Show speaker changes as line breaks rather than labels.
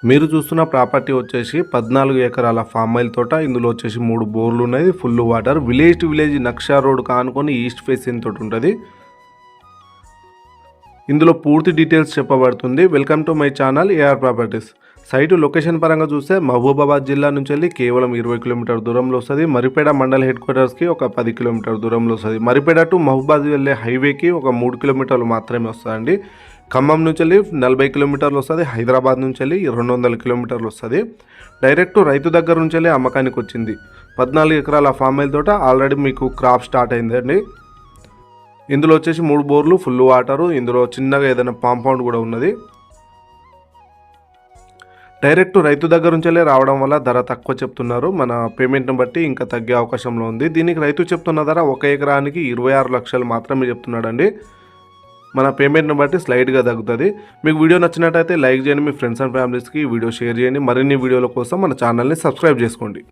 మీరు చూస్తున్న ప్రాపర్టీ వచ్చేసి 14 ఎకరాల ఫామ్ ఆయిల్ తోట. ఇందులో వచ్చేసి 3 బోర్లు ఉన్నాయి. Full water. Village to village నక్షా రోడ్ కానుకొని ఈస్ట్ ఫేసింగ్ తోటి ఉంటుంది. ఇందులో పూర్తి డీటెయిల్స్ చెప్పబడుతుంది. Welcome to my channel AR properties. Site location పరంగా చూస్తే మహబూబాబాద్ జిల్లా నుంచి వెళ్ళి కేవలం 20 కిలోమీటర్ దూరంలో వస్తుంది. మరిపేడ మండల్ హెడ్ క్వార్టర్స్కి ఒక 10 కిలోమీటర్ దూరంలో వస్తుంది. మరిపేడ టు మహబూబాబాద్ వెళ్ళే హైవేకి ఒక 3 కిలోమీటర్లు మాత్రమే వస్తుందండి. ఖమ్మం నుంచి వెళ్ళి 40 కిలోమీటర్లు వస్తుంది. హైదరాబాద్ నుంచి వెళ్ళి 200 కిలోమీటర్లు వస్తుంది. డైరెక్ట్ రైతు దగ్గర నుంచి వెళ్ళి అమ్మకానికి వచ్చింది. 14 ఎకరాల ఫామ్ ఆయిల్ తోట ఆల్రెడీ మీకు క్రాప్ స్టార్ట్ అయిందండి. ఇందులో వచ్చేసి 3 బోర్లు, ఫుల్ వాటరు. ఇందులో చిన్నగా ఏదైనా కాంపౌండ్ కూడా ఉన్నది. డైరెక్ట్ రైతు దగ్గర నుంచే రావడం వల్ల ధర తక్కువ చెప్తున్నారు. మన పేమెంట్ని బట్టి ఇంకా తగ్గే అవకాశంలో ఉంది. దీనికి రైతు చెప్తున్న ధర 1 ఎకరానికి 26 లక్షలు మాత్రమే చెప్తున్నాడండి. మన పేమెంట్ని బట్టి స్లైడ్గా తగ్గుతుంది. మీకు వీడియో నచ్చినట్టయితే లైక్ చేయండి. మీ ఫ్రెండ్స్ అండ్ ఫ్యామిలీస్కి ఈ వీడియో షేర్ చేయండి. మరిన్ని వీడియోల కోసం మన ఛానల్ని సబ్స్క్రైబ్ చేసుకోండి.